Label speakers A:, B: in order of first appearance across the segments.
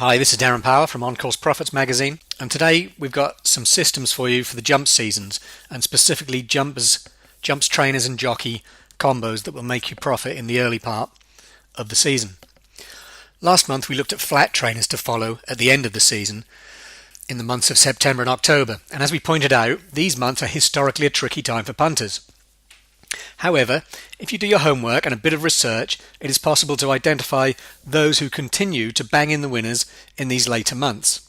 A: Hi, this is Darren Power from On Course Profits magazine, and today we've got some systems for you for the jump seasons, and specifically jumps, trainers and jockey combos that will make you profit in the early part of the season. Last month we looked at flat trainers to follow at the end of the season in the months of September and October, and as we pointed out, these months are historically a tricky time for punters. However, if you do your homework and a bit of research, it is possible to identify those who continue to bang in the winners in these later months.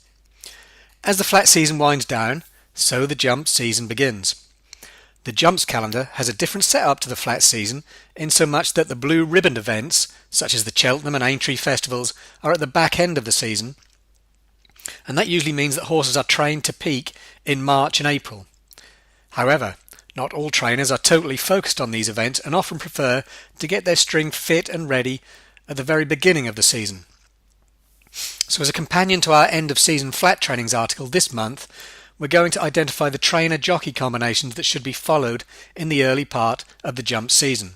A: As the flat season winds down, so the jump season begins. The jumps calendar has a different setup to the flat season in so much that the blue ribboned events, such as the Cheltenham and Aintree festivals, are at the back end of the season, and that usually means that horses are trained to peak in March and April. However, not all trainers are totally focused on these events and often prefer to get their string fit and ready at the very beginning of the season. So as a companion to our end of season flat trainings article this month, we're going to identify the trainer-jockey combinations that should be followed in the early part of the jump season,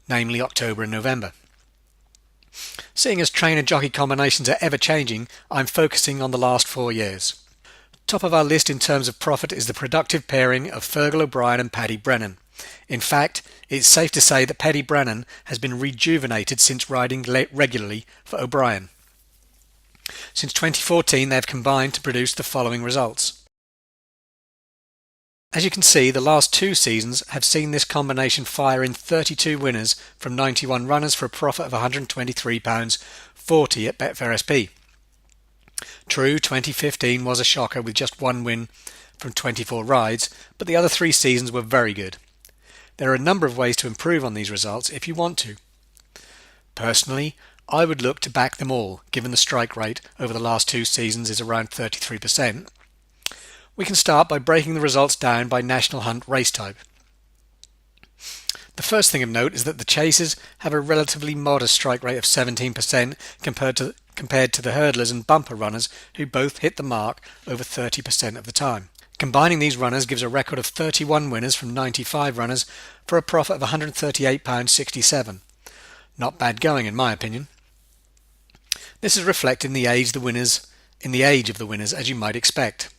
A: namely October and November. Seeing as trainer-jockey combinations are ever changing, I'm focusing on the last 4 years. Top of our list in terms of profit is the productive pairing of Fergal O'Brien and Paddy Brennan. In fact, it's safe to say that Paddy Brennan has been rejuvenated since riding regularly for O'Brien. Since 2014 they have combined to produce the following results. As you can see, the last 2 seasons have seen this combination fire in 32 winners from 91 runners for a profit of £123.40 at Betfair SP. True, 2015 was a shocker with just 1 win from 24 rides, but the other 3 seasons were very good. There are a number of ways to improve on these results if you want to. Personally, I would look to back them all, given the strike rate over the last 2 seasons is around 33%. We can start by breaking the results down by National Hunt race type. The first thing of note is that the chasers have a relatively modest strike rate of 17% compared to the hurdlers and bumper runners, who both hit the mark over 30% of the time. Combining these runners gives a record of 31 winners from 95 runners for a profit of £138.67. Not bad going in my opinion. This is reflected in the age of the winners, as you might expect.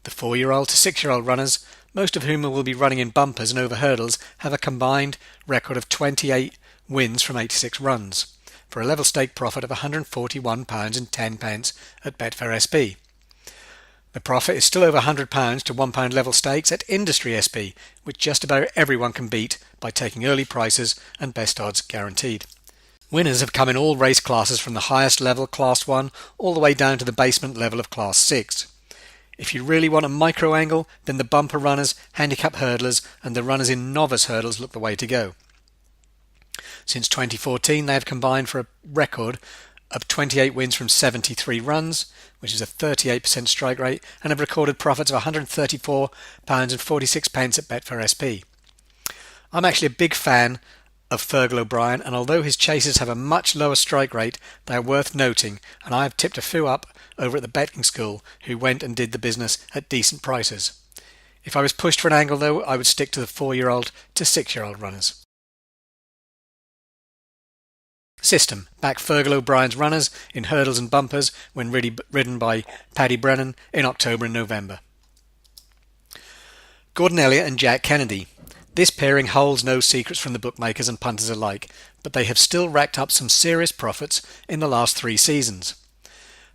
A: The 4-year-old to 6-year-old runners, most of whom will be running in bumpers and over hurdles, have a combined record of 28 wins from 86 runs, for a level stake profit of £141.10 at Betfair SP. The profit is still over £100 to £1 level stakes at Industry SP, which just about everyone can beat by taking early prices and best odds guaranteed. Winners have come in all race classes from the highest level, Class 1, all the way down to the basement level of Class 6. If you really want a micro angle, then the bumper runners, handicap hurdlers and the runners in novice hurdles look the way to go. Since 2014 they have combined for a record of 28 wins from 73 runs, which is a 38% strike rate, and have recorded profits of £134.46 at Betfair SP. I'm actually a big fan of Fergal O'Brien, and although his chasers have a much lower strike rate, they are worth noting, and I have tipped a few up over at the betting school who went and did the business at decent prices. If I was pushed for an angle though, I would stick to the 4-year-old to 6-year-old runners. System: back Fergal O'Brien's runners in hurdles and bumpers when ridden by Paddy Brennan in October and November. Gordon Elliott and Jack Kennedy. This pairing holds no secrets from the bookmakers and punters alike, but they have still racked up some serious profits in the last 3 seasons.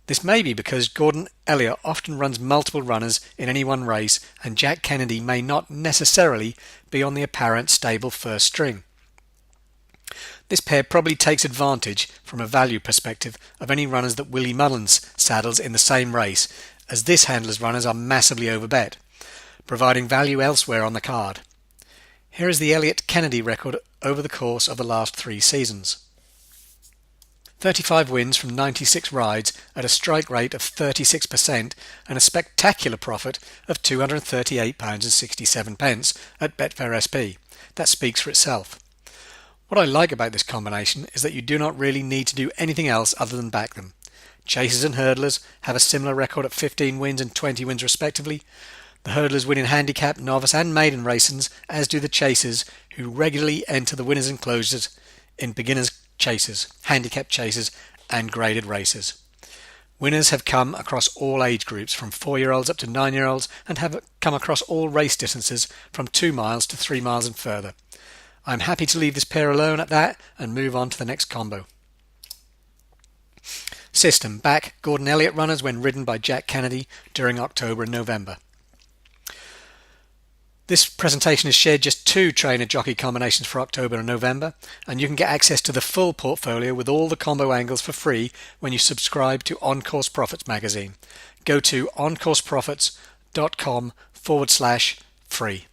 A: This may be because Gordon Elliott often runs multiple runners in any one race, and Jack Kennedy may not necessarily be on the apparent stable first string. This pair probably takes advantage, from a value perspective, of any runners that Willie Mullins saddles in the same race, as this handler's runners are massively overbet, providing value elsewhere on the card. Here is the Elliott-Kennedy record over the course of the last 3 seasons. 35 wins from 96 rides at a strike rate of 36% and a spectacular profit of £238.67 at Betfair SP. That speaks for itself. What I like about this combination is that you do not really need to do anything else other than back them. Chasers and hurdlers have a similar record at 15 wins and 20 wins respectively. The hurdlers win in handicap, novice and maiden races, as do the chasers, who regularly enter the winners' enclosures in beginners' chases, handicap chases and graded races. Winners have come across all age groups from 4-year-olds up to 9-year-olds and have come across all race distances from 2 miles to 3 miles and further. I'm happy to leave this pair alone at that and move on to the next combo. System: back Gordon Elliott runners when ridden by Jack Kennedy during October and November. This presentation has shared just 2 trainer-jockey combinations for October and November, and you can get access to the full portfolio with all the combo angles for free when you subscribe to On Course Profits magazine. Go to oncourseprofits.com/free.